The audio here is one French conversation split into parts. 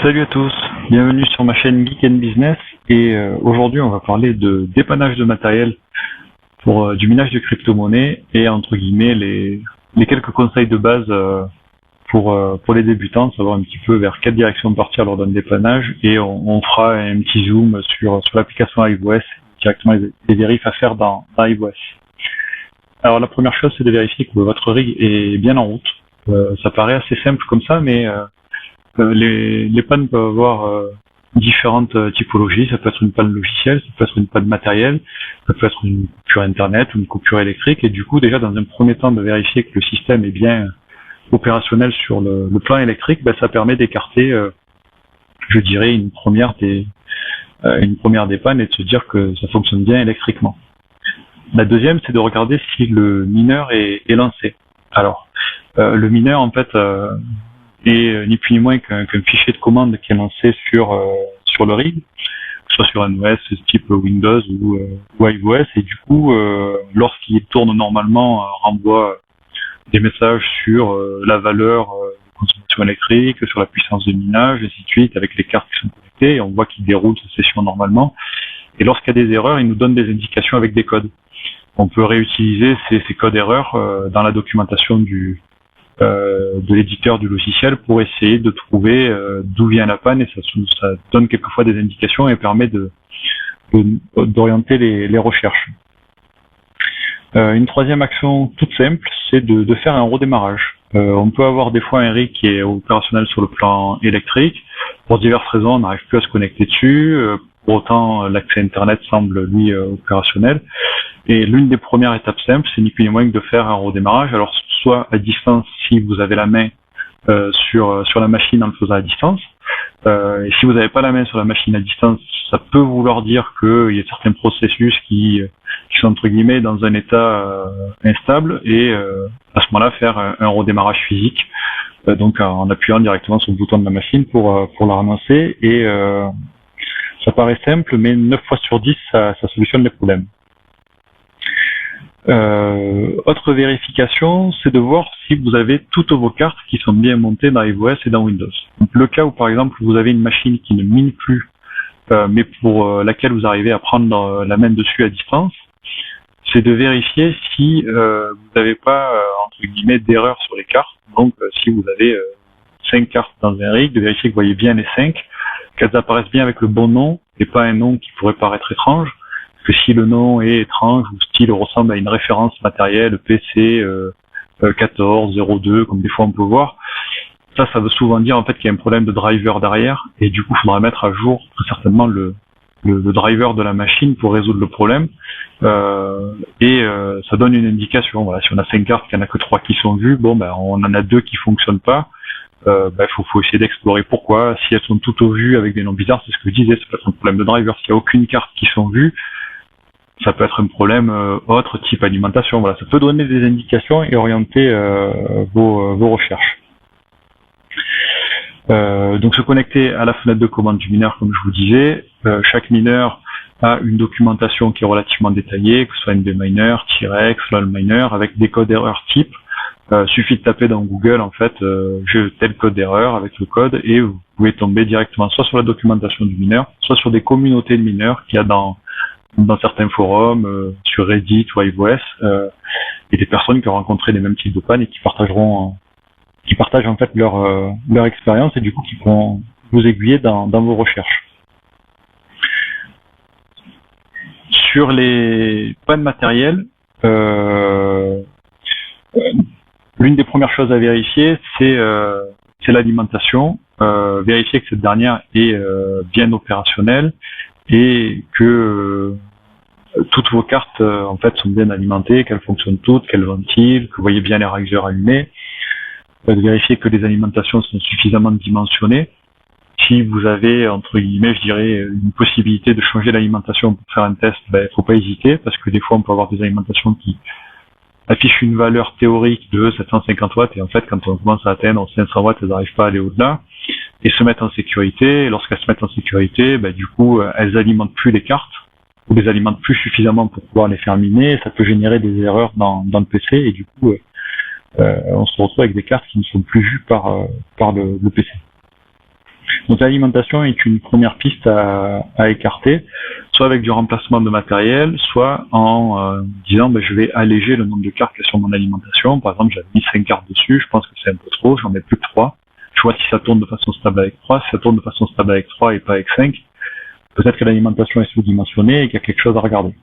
Salut à tous, bienvenue sur ma chaîne Geek and Business et aujourd'hui on va parler de dépannage de matériel pour du minage de crypto-monnaies et entre guillemets les quelques conseils de base pour les débutants, savoir un petit peu vers quelle direction partir lors d'un dépannage et on fera un petit zoom sur l'application iOS, directement les vérifs à faire dans iOS. Alors la première chose c'est de vérifier que votre rig est bien en route. Ça paraît assez simple comme ça mais les pannes peuvent avoir différentes typologies. Ça peut être une panne logicielle, ça peut être une panne matérielle, ça peut être une coupure internet ou une coupure électrique. Et du coup, déjà dans un premier temps, de vérifier que le système est bien opérationnel sur le plan électrique, ça permet d'écarter, je dirais, une première des pannes et de se dire que ça fonctionne bien électriquement. La deuxième, c'est de regarder si le mineur est lancé. Alors, le mineur, en fait, est ni plus ni moins qu'un fichier de commande qui est lancé sur le rig, que ce soit sur un OS type Windows ou iOS, et du coup, lorsqu'il tourne normalement, renvoie des messages sur la valeur de consommation électrique, sur la puissance de minage, et ainsi de suite, avec les cartes qui sont connectées, et on voit qu'il déroule sa session normalement. Et lorsqu'il y a des erreurs, il nous donne des indications avec des codes. On peut réutiliser ces codes erreurs dans la documentation de l'éditeur du logiciel pour essayer de trouver d'où vient la panne, et ça donne quelquefois des indications et permet d'orienter les recherches. Une troisième action toute simple, c'est de faire un redémarrage. On peut avoir des fois un rig qui est opérationnel sur le plan électrique. Pour diverses raisons, on n'arrive plus à se connecter dessus. Pour autant, l'accès Internet semble, lui, opérationnel. Et l'une des premières étapes simples, c'est ni plus ni moins que de faire un redémarrage. Alors, soit à distance, si vous avez la main sur la machine en le faisant à distance. Et si vous n'avez pas la main sur la machine à distance, ça peut vouloir dire qu'il y a certains processus qui sont entre guillemets dans un état instable, et à ce moment-là faire un redémarrage physique, donc en appuyant directement sur le bouton de la machine pour la relancer. Et ça paraît simple, mais 9 fois sur 10 ça solutionne les problèmes. Autre vérification, c'est de voir si vous avez toutes vos cartes qui sont bien montées dans iOS et dans Windows. Donc, le cas où par exemple vous avez une machine qui ne mine plus, mais pour laquelle vous arrivez à prendre la main dessus à distance, c'est de vérifier si vous n'avez pas entre guillemets d'erreur sur les cartes. Donc si vous avez 5 cartes dans un rig, de vérifier que vous voyez bien les 5, qu'elles apparaissent bien avec le bon nom et pas un nom qui pourrait paraître étrange. Que si le nom est étrange ou style ressemble à une référence matérielle PC 1402, comme des fois on peut voir, ça veut souvent dire en fait qu'il y a un problème de driver derrière, et du coup il faudra mettre à jour très certainement le driver de la machine pour résoudre le problème. Ça donne une indication. Voilà, si on a 5 cartes, qu'il n'y en a que 3 qui sont vues, on en a 2 qui fonctionnent pas. Faut essayer d'explorer pourquoi. Si elles sont toutes aux vues avec des noms bizarres, c'est ce que je disais, ça peut être un problème de driver. S'il n'y a aucune carte qui sont vues, ça peut être un problème autre, type alimentation. Voilà, ça peut donner des indications et orienter vos recherches. Donc se connecter à la fenêtre de commande du mineur, comme je vous disais. Chaque mineur a une documentation qui est relativement détaillée, que ce soit NBMiner, T-Rex, LolMiner, avec des codes erreurs type. Suffit de taper dans Google en fait j'ai tel code d'erreur avec le code, et vous pouvez tomber directement soit sur la documentation du mineur, soit sur des communautés de mineurs qu'il y a dans certains forums, sur Reddit ou iOS, et des personnes qui ont rencontré les mêmes types de pannes et qui partagent en fait leur expérience, et du coup qui pourront vous aiguiller dans vos recherches. Sur les pannes matérielles, l'une des premières choses à vérifier, c'est l'alimentation. Vérifier que cette dernière est bien opérationnelle et que toutes vos cartes en fait sont bien alimentées, qu'elles fonctionnent toutes, qu'elles ventilent, que vous voyez bien les risers allumés. De vérifier que les alimentations sont suffisamment dimensionnées. Si vous avez, entre guillemets, je dirais, une possibilité de changer l'alimentation pour faire un test, faut pas hésiter, parce que des fois on peut avoir des alimentations qui affichent une valeur théorique de 750 watts, et en fait quand on commence à atteindre 500 watts, elles n'arrivent pas à aller au-delà, et se mettent en sécurité. Et lorsqu'elles se mettent en sécurité, du coup elles alimentent plus les cartes, ou les alimentent plus suffisamment pour pouvoir les faire miner, et ça peut générer des erreurs dans le PC, et du coup on se retrouve avec des cartes qui ne sont plus vues par le PC. Donc l'alimentation est une première piste à écarter, soit avec du remplacement de matériel, soit en disant je vais alléger le nombre de cartes qu'il y a sur mon alimentation. Par exemple, j'avais mis 5 cartes dessus, je pense que c'est un peu trop, j'en mets plus que 3. Je vois si ça tourne de façon stable avec 3, si ça tourne de façon stable avec 3 et pas avec 5, peut-être que l'alimentation est sous-dimensionnée et qu'il y a quelque chose à regarder.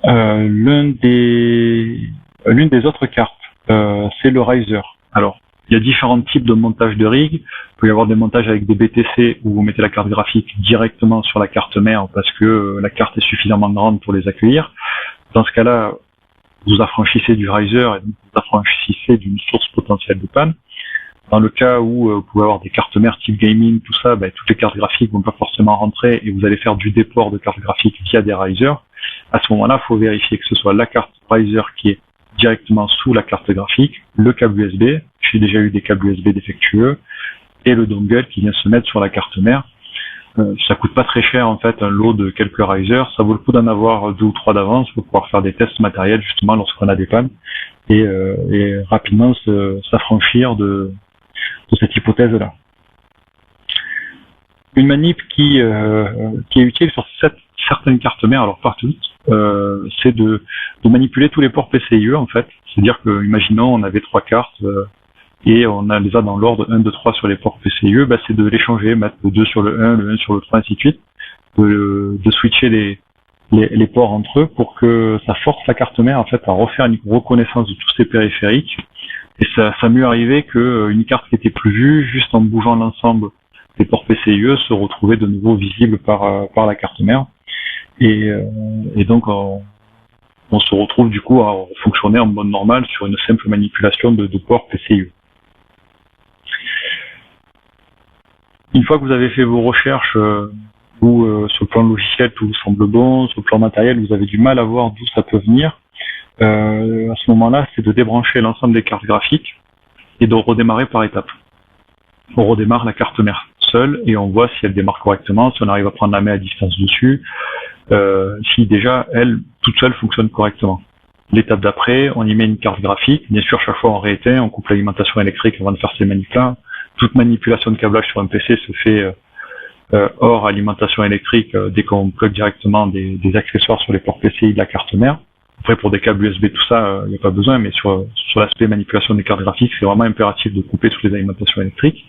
L'une des autres cartes, c'est le riser. Alors, il y a différents types de montage de rig. Il peut y avoir des montages avec des BTC où vous mettez la carte graphique directement sur la carte mère parce que la carte est suffisamment grande pour les accueillir. Dans ce cas-là, vous affranchissez du riser et donc vous affranchissez d'une source potentielle de panne. Dans le cas où vous pouvez avoir des cartes mères type gaming, tout ça, toutes les cartes graphiques vont pas forcément rentrer et vous allez faire du déport de cartes graphiques via des risers. À ce moment-là, il faut vérifier que ce soit la carte riser qui est directement sous la carte graphique, le câble USB, j'ai déjà eu des câbles USB défectueux, et le dongle qui vient se mettre sur la carte mère. Ça coûte pas très cher en fait, un lot de quelques risers, ça vaut le coup d'en avoir 2 ou 3 d'avance pour pouvoir faire des tests matériels justement lorsqu'on a des pannes et rapidement s'affranchir de cette hypothèse-là. Une manip qui est utile sur certaines cartes mères, alors pas toutes, c'est de manipuler tous les ports PCIe en fait. C'est-à-dire que, imaginons, on avait 3 cartes et on les a dans l'ordre 1, 2, 3 sur les ports PCIe, c'est de les changer, mettre le 2 sur le 1, le 1 sur le 3, ainsi de suite, de switcher les ports entre eux pour que ça force la carte mère en fait à refaire une reconnaissance de tous ces périphériques. Et ça m'est arrivé qu'une carte qui était plus vue, juste en bougeant l'ensemble des ports PCIe, se retrouvait de nouveau visible par la carte mère. Et donc on se retrouve du coup à fonctionner en mode normal sur une simple manipulation de ports PCIe. Une fois que vous avez fait vos recherches où sur le plan logiciel tout vous semble bon, sur le plan matériel vous avez du mal à voir d'où ça peut venir, à ce moment-là c'est de débrancher l'ensemble des cartes graphiques et de redémarrer par étapes. On redémarre la carte mère seule et on voit si elle démarre correctement, si on arrive à prendre la main à distance dessus, si déjà elle toute seule fonctionne correctement. L'étape d'après, on y met une carte graphique, bien sûr chaque fois on rééteint, on coupe l'alimentation électrique avant de faire ces manip-là. Toute manipulation de câblage sur un PC se fait hors alimentation électrique dès qu'on plug directement des accessoires sur les ports PCI de la carte mère. Après pour des câbles USB tout ça, il n'y a pas besoin, mais sur l'aspect manipulation des cartes graphiques, c'est vraiment impératif de couper toutes les alimentations électriques.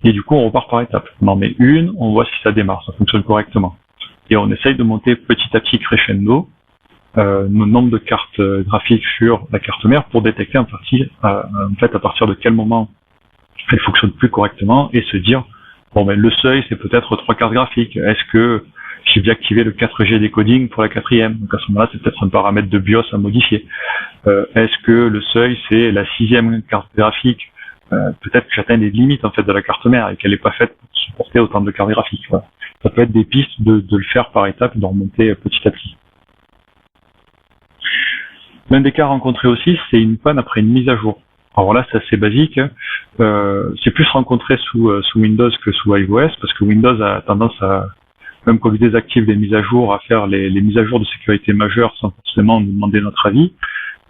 Et du coup on repart par étapes. On en met une, on voit si ça démarre, ça fonctionne correctement. Et on essaye de monter petit à petit crescendo nos nombres de cartes graphiques sur la carte mère pour détecter en fait à partir de quel moment elle fonctionne plus correctement et se dire le seuil c'est peut-être 3 cartes graphiques. Est-ce que j'ai bien activé le 4G décoding pour la 4e? Donc à ce moment-là c'est peut-être un paramètre de BIOS à modifier. Est-ce que le seuil c'est la 6e carte graphique? Peut-être que j'atteins les limites en fait de la carte mère et qu'elle n'est pas faite pour supporter autant de cartes graphiques. Voilà. Ça peut être des pistes de le faire par étapes et de remonter petit à petit. L'un des cas rencontrés aussi, c'est une panne après une mise à jour. Alors là, c'est assez basique. C'est plus rencontré sous Windows que sous iOS, parce que Windows a tendance à, même quand on désactive les mises à jour, à faire les mises à jour de sécurité majeures sans forcément nous demander notre avis.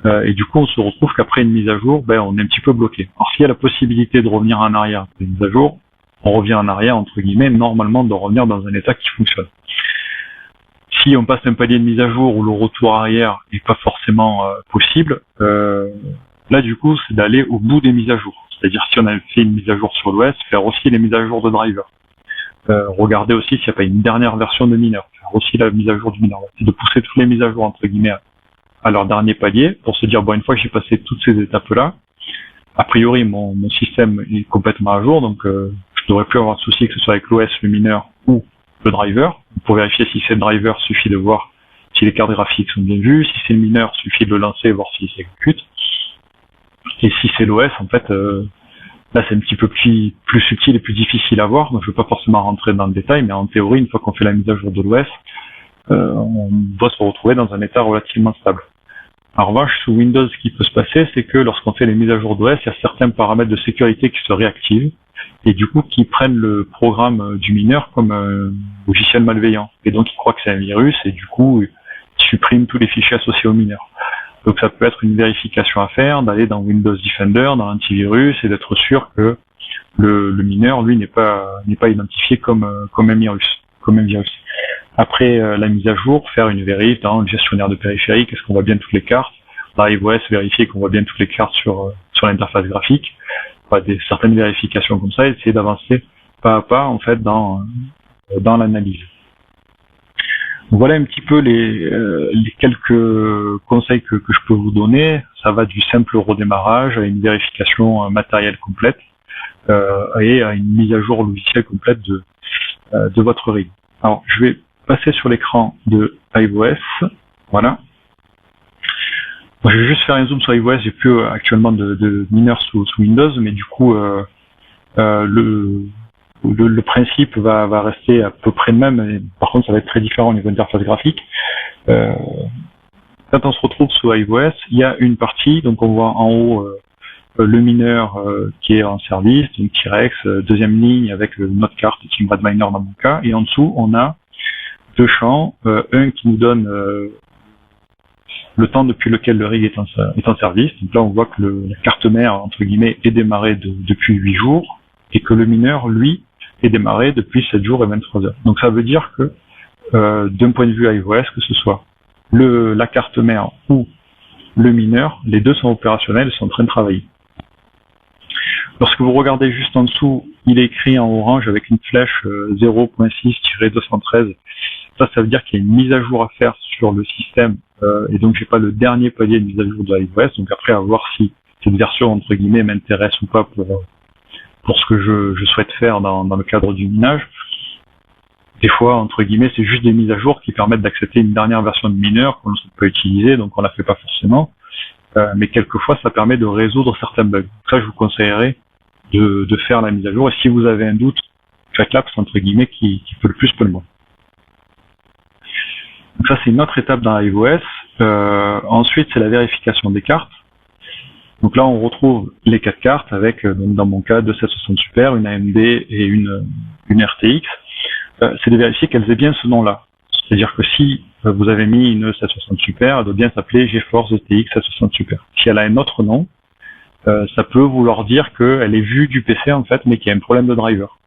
Et du coup, on se retrouve qu'après une mise à jour, on est un petit peu bloqué. Alors s'il y a la possibilité de revenir en arrière après une mise à jour, on revient en arrière, entre guillemets, normalement de revenir dans un état qui fonctionne. Si on passe un palier de mise à jour où le retour arrière n'est pas forcément possible, là du coup c'est d'aller au bout des mises à jour. C'est-à-dire si on a fait une mise à jour sur l'OS, faire aussi les mises à jour de driver. Regarder aussi s'il n'y a pas une dernière version de mineur, faire aussi la mise à jour du mineur. C'est de pousser toutes les mises à jour entre guillemets à leur dernier palier pour se dire une fois que j'ai passé toutes ces étapes-là, a priori mon système est complètement à jour, donc je devrais plus avoir de soucis que ce soit avec l'OS, le mineur ou le driver. Pour vérifier si c'est le driver, suffit de voir si les cartes graphiques sont bien vues. Si c'est le mineur, suffit de le lancer et voir s'il s'exécute. Et si c'est l'OS, en fait, là c'est un petit peu plus subtil et plus difficile à voir. Donc je ne vais pas forcément rentrer dans le détail, mais en théorie, une fois qu'on fait la mise à jour de l'OS, on doit se retrouver dans un état relativement stable. En revanche, sous Windows, ce qui peut se passer, c'est que lorsqu'on fait les mises à jour d'OS, il y a certains paramètres de sécurité qui se réactivent et du coup qui prennent le programme du mineur comme un logiciel malveillant. Et donc ils croient que c'est un virus et du coup ils suppriment tous les fichiers associés au mineur. Donc ça peut être une vérification à faire, d'aller dans Windows Defender, dans l'antivirus et d'être sûr que le mineur, lui, n'est pas identifié comme un virus. Après la mise à jour, faire une vérif dans le gestionnaire de périphérique, est-ce qu'on voit bien toutes les cartes? Dans iOS, vérifier qu'on voit bien toutes les cartes sur l'interface graphique. Certaines vérifications comme ça, et essayer d'avancer pas à pas en fait dans l'analyse. Donc voilà un petit peu les quelques conseils que je peux vous donner. Ça va du simple redémarrage à une vérification matérielle complète et à une mise à jour logicielle complète de votre rig. Alors je vais passer sur l'écran de iOS. Voilà. Moi, je vais juste faire un zoom sur iOS. J'ai plus actuellement de mineurs sous Windows, mais du coup le principe va rester à peu près le même. Mais par contre, ça va être très différent au niveau interface graphique. Quand on se retrouve sous iOS, il y a une partie, donc on voit en haut le mineur qui est en service, donc T-Rex, deuxième ligne avec notre carte Team Redminer dans mon cas, et en dessous on a deux champs, un qui nous donne le temps depuis lequel le rig est en service. Donc là on voit que la carte mère entre guillemets est démarrée depuis 8 jours et que le mineur lui est démarré depuis 7 jours et 23 heures. Donc ça veut dire que d'un point de vue iOS, que ce soit la carte mère ou le mineur, les deux sont opérationnels et sont en train de travailler. Lorsque vous regardez juste en dessous, il est écrit en orange avec une flèche 0.6-213. Ça veut dire qu'il y a une mise à jour à faire sur le système et donc j'ai pas le dernier palier de mise à jour de iOS. Donc après, à voir si cette version entre guillemets m'intéresse ou pas pour ce que je souhaite faire dans le cadre du minage. Des fois, entre guillemets, c'est juste des mises à jour qui permettent d'accepter une dernière version de mineur qu'on ne peut pas utiliser, donc on la fait pas forcément. Mais quelquefois, ça permet de résoudre certains bugs. Donc ça, je vous conseillerais de faire la mise à jour. Et si vous avez un doute, faites-la, parce entre guillemets, qui peut le plus, peut le moins. Donc ça, c'est une autre étape dans iOS. Ensuite, c'est la vérification des cartes. Donc là, on retrouve les 4 cartes avec, donc dans mon cas, 2760 Super, une AMD et une RTX. C'est de vérifier qu'elles aient bien ce nom-là. C'est-à-dire que si vous avez mis une 760 Super, elle doit bien s'appeler GeForce GTX 760 Super. Si elle a un autre nom, ça peut vouloir dire qu'elle est vue du PC en fait, mais qu'il y a un problème de driver.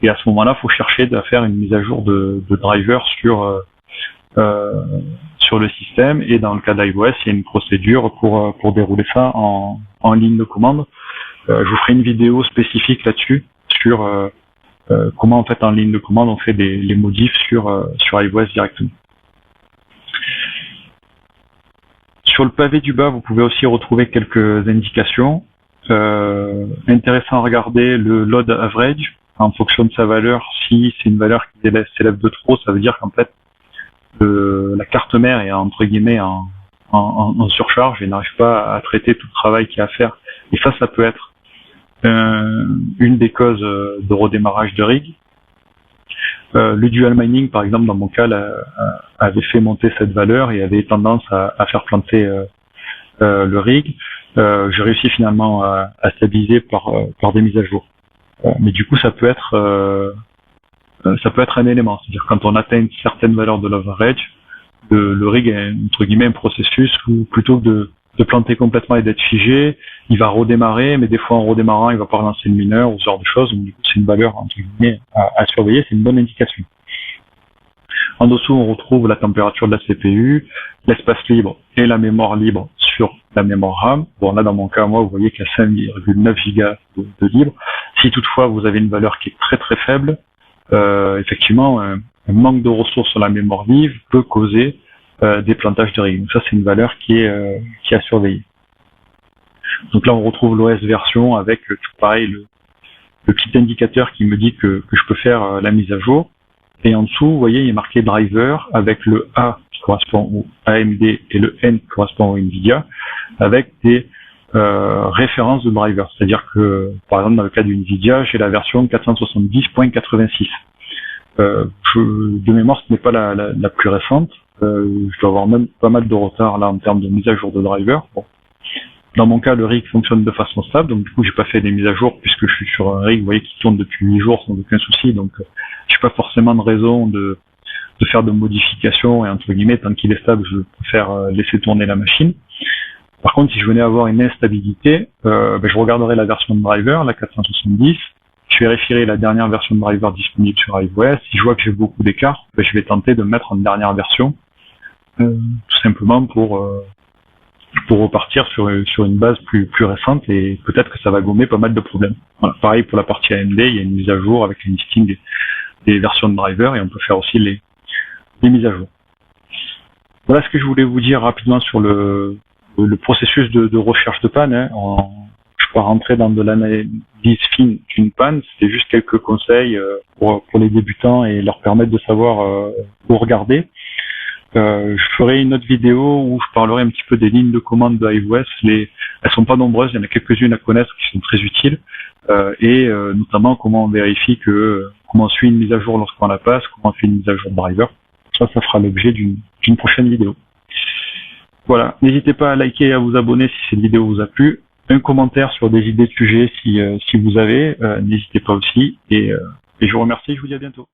Et à ce moment-là, il faut chercher à faire une mise à jour de driver sur le système. Et dans le cas d'iOS, il y a une procédure pour dérouler ça en ligne de commande. Je vous ferai une vidéo spécifique là-dessus sur comment en fait en ligne de commande on fait les modifs sur iOS directement. Sur le pavé du bas, vous pouvez aussi retrouver quelques indications. Intéressant à regarder le load average en fonction de sa valeur. Si c'est une valeur qui s'élève de trop, ça veut dire qu'en fait la carte mère est entre guillemets en surcharge et n'arrive pas à traiter tout le travail qu'il y a à faire. Et ça peut être une des causes de redémarrage de rig. Le dual mining, par exemple, dans mon cas, avait fait monter cette valeur et avait tendance à faire planter le rig. J'ai réussi finalement à stabiliser par des mises à jour. Mais du coup, ça peut être un élément. C'est-à-dire quand on atteint une certaine valeur de l'overage, le rig est entre guillemets un processus où plutôt que de planter complètement et d'être figé, il va redémarrer, mais des fois en redémarrant, il va pas relancer le mineur ou ce genre de choses. Donc du coup, c'est une valeur entre guillemets à surveiller, c'est une bonne indication. En dessous, on retrouve la température de la CPU, l'espace libre et la mémoire libre sur la mémoire RAM. Bon, là, dans mon cas, moi, vous voyez qu'il y a 5,9 Go de libre. Si toutefois, vous avez une valeur qui est très très faible, effectivement, un manque de ressources sur la mémoire vive peut causer des plantages de rig. Donc ça, c'est une valeur qui est à surveiller. Donc là, on retrouve l'OS version avec tout pareil, le petit indicateur qui me dit que je peux faire la mise à jour. Et en dessous, vous voyez, il est marqué driver avec le A qui correspond au AMD et le N qui correspond au Nvidia, avec des références de driver. C'est-à-dire que, par exemple, dans le cas du Nvidia, j'ai la version 470.86. De mémoire, ce n'est pas la plus récente. Je dois avoir même pas mal de retard là en termes de mise à jour de driver. Bon. Dans mon cas, le rig fonctionne de façon stable, donc du coup, j'ai pas fait des mises à jour puisque je suis sur un rig, vous voyez, qui tourne depuis 8 jours sans aucun souci. Donc, j'ai pas forcément de raison de faire de modifications et entre guillemets, tant qu'il est stable, je préfère laisser tourner la machine. Par contre, si je venais avoir une instabilité, je regarderai la version de driver, la 470, je vérifierai la dernière version de driver disponible sur iOS. Si je vois que j'ai beaucoup d'écart, je vais tenter de mettre en dernière version, tout simplement pour repartir sur une base plus récente, et peut-être que ça va gommer pas mal de problèmes. Voilà. Pareil pour la partie AMD, il y a une mise à jour avec le listing des versions de driver, et on peut faire aussi les mises à jour. Voilà ce que je voulais vous dire rapidement sur le processus de recherche de panne. Hein. Je peux rentrer dans de l'analyse fine d'une panne, c'était juste quelques conseils pour les débutants et leur permettre de savoir où regarder. Je ferai une autre vidéo où je parlerai un petit peu des lignes de commande de iOS. Elles sont pas nombreuses, il y en a quelques-unes à connaître qui sont très utiles, et notamment comment on vérifie comment on suit une mise à jour lorsqu'on la passe, comment on fait une mise à jour de driver. Ça fera l'objet d'une prochaine vidéo. Voilà, n'hésitez pas à liker et à vous abonner si cette vidéo vous a plu. Un commentaire sur des idées de sujets si vous avez, n'hésitez pas aussi. Et je vous remercie, je vous dis à bientôt.